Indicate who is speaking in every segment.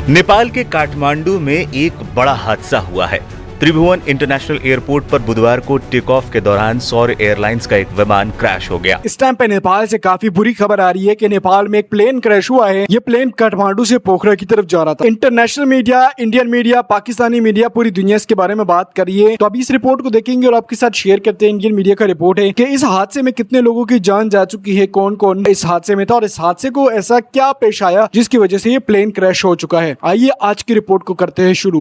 Speaker 1: नेपाल के काठमांडू में एक बड़ा हादसा हुआ है। त्रिभुवन इंटरनेशनल एयरपोर्ट पर बुधवार को टेक ऑफ के दौरान सौर्य एयरलाइंस का एक विमान क्रैश हो गया।
Speaker 2: इस टाइम पे नेपाल से काफी बुरी खबर आ रही है कि नेपाल में एक प्लेन क्रैश हुआ है। ये प्लेन काठमांडू से पोखरा की तरफ जा रहा था। International media, Indian media, Pakistani media, पूरी दुनिया इसके बारे में बात कर रही है। तो अभी इस रिपोर्ट को देखेंगे और आपके साथ शेयर करते हैं। इंडियन मीडिया का रिपोर्ट है कि इस हादसे में कितने लोगों की जान जा चुकी है, कौन कौन इस हादसे में था और इस हादसे को ऐसा क्या पेश आया जिसकी वजह से ये प्लेन क्रैश हो चुका है। आइए आज की रिपोर्ट को करते हैं शुरू।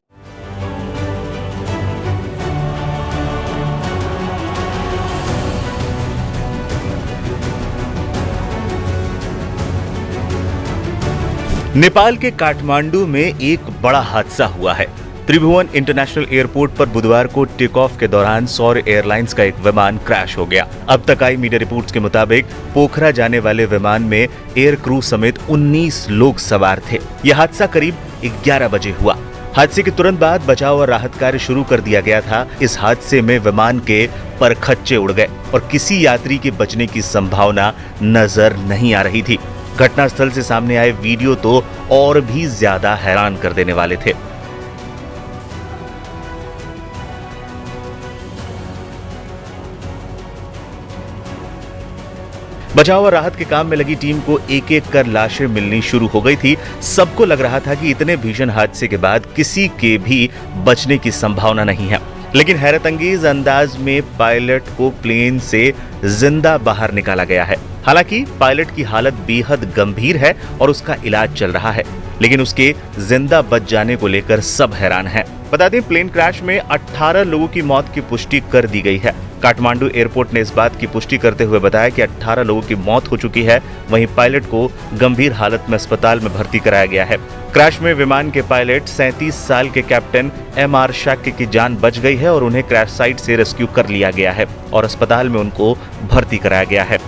Speaker 1: नेपाल के काठमांडू में एक बड़ा हादसा हुआ है। त्रिभुवन इंटरनेशनल एयरपोर्ट पर बुधवार को टेक ऑफ के दौरान सौर्य एयरलाइंस का एक विमान क्रैश हो गया। अब तक आई मीडिया रिपोर्ट्स के मुताबिक पोखरा जाने वाले विमान में एयर क्रू समेत 19 लोग सवार थे। यह हादसा करीब 11 बजे हुआ। हादसे के तुरंत बाद बचाव और राहत कार्य शुरू कर दिया गया था। इस हादसे में विमान के परखच्चे उड़ गए और किसी यात्री के बचने की संभावना नजर नहीं आ रही थी। घटनास्थल से सामने आए वीडियो तो और भी ज्यादा हैरान कर देने वाले थे। बचाव और राहत के काम में लगी टीम को एक एक कर लाशें मिलनी शुरू हो गई थी। सबको लग रहा था कि इतने भीषण हादसे के बाद किसी के भी बचने की संभावना नहीं है, लेकिन हैरत अंगेज अंदाज में पायलट को प्लेन से जिंदा बाहर निकाला गया है। हालांकि पायलट की हालत बेहद गंभीर है और उसका इलाज चल रहा है, लेकिन उसके जिंदा बच जाने को लेकर सब हैरान हैं। बता दें, प्लेन क्रैश में 18 लोगों की मौत की पुष्टि कर दी गई है। काठमांडू एयरपोर्ट ने इस बात की पुष्टि करते हुए बताया कि 18 लोगों की मौत हो चुकी है। वहीं पायलट को गंभीर हालत में अस्पताल में भर्ती कराया गया है। क्रैश में विमान के पायलट 37 साल के कैप्टन MR शाक्य की जान बच गई है और उन्हें क्रैश साइट से रेस्क्यू कर लिया गया है और अस्पताल में उनको भर्ती कराया गया है।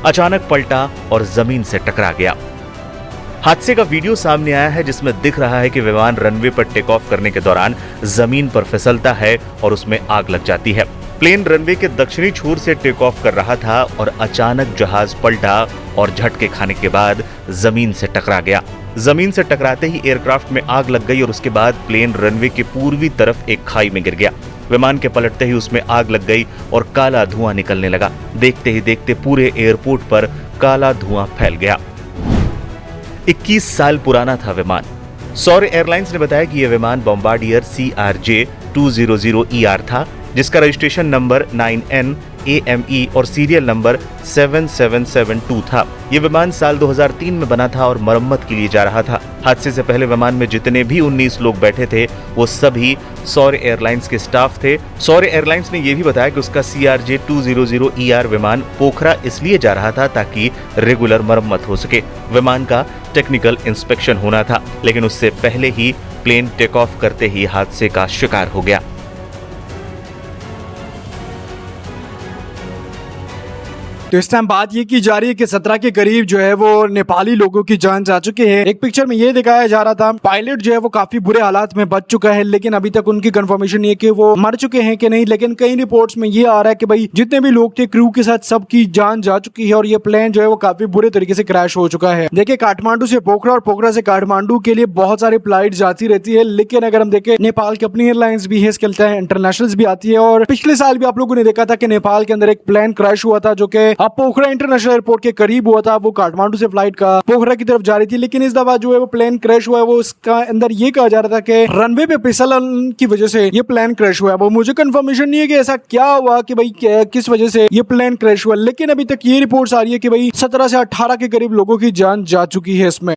Speaker 1: अचानक पलटा और जमीन से टकरा गया। हादसे का वीडियो सामने आया है जिसमें दिख रहा है कि विमान रनवे पर टेक ऑफ करने के दौरान जमीन पर फिसलता है और उसमें आग लग जाती है। प्लेन रनवे के दक्षिणी छोर से टेक ऑफ कर रहा था और अचानक जहाज पलटा और झटके खाने के बाद जमीन से टकरा गया। जमीन से टकराते ही एयरक्राफ्ट में आग लग गई और उसके बाद प्लेन रनवे के पूर्वी तरफ एक खाई में गिर गया। विमान के पलटते ही उसमें आग लग गई और काला धुआं निकलने लगा। देखते ही देखते पूरे एयरपोर्ट पर काला धुआं फैल गया। 21 साल पुराना था विमान। सौर्य एयरलाइंस ने बताया कि यह विमान बॉम्बार्डियर CRJ 200ER था, जिसका रजिस्ट्रेशन नंबर 9N AME और सीरियल नंबर 7772 था। यह विमान साल 2003 में बना था और मरम्मत के लिए जा रहा था। हादसे से पहले विमान में जितने भी 19 लोग बैठे थे वो सभी सौर्य एयरलाइंस के स्टाफ थे। सौर्य एयरलाइंस ने यह भी बताया कि उसका CRJ 200ER विमान पोखरा इसलिए जा रहा था ताकि रेगुलर मरम्मत हो सके। विमान का टेक्निकल इंस्पेक्शन होना था, लेकिन उससे पहले ही प्लेन टेक ऑफ करते ही हादसे का शिकार हो गया।
Speaker 2: तो इस टाइम बात ये की जा रही है कि 17 के करीब जो है वो नेपाली लोगों की जान जा चुकी है। एक पिक्चर में ये दिखाया जा रहा था, पायलट जो है वो काफी बुरे हालात में बच चुका है, लेकिन अभी तक उनकी कंफर्मेशन नहीं है कि वो मर चुके हैं कि नहीं। लेकिन कई रिपोर्ट्स में ये आ रहा है कि भाई जितने भी लोग थे क्रू के साथ सबकी जान जा चुकी है और ये प्लेन जो है वो काफी बुरे तरीके से क्रैश हो चुका है। देखिए, काठमांडू से पोखरा और पोखरा से काठमांडू के लिए बहुत सारी फ्लाइट जाती रहती है, लेकिन अगर हम देखें नेपाल की अपनी एयरलाइंस भी है, इसके इंटरनेशनल भी आती है। और पिछले साल भी आप लोगों ने देखा था कि नेपाल के अंदर एक प्लेन क्रैश हुआ था जो कि पोखरा इंटरनेशनल एयरपोर्ट के करीब हुआ था। वो काठमांडू से फ्लाइट का पोखरा की तरफ जा रही थी, लेकिन इस दफा जो है वो प्लेन क्रैश हुआ है वो इसका अंदर ये कहा जा रहा था कि रनवे पे फिसलन की वजह से ये प्लेन क्रैश हुआ है। वो मुझे कंफर्मेशन नहीं है कि ऐसा क्या हुआ कि भाई किस वजह से ये प्लेन क्रैश हुआ, लेकिन अभी तक ये रिपोर्ट्स आ रही है कि भाई 17 से 18 के करीब लोगों की जान जा चुकी है इसमें।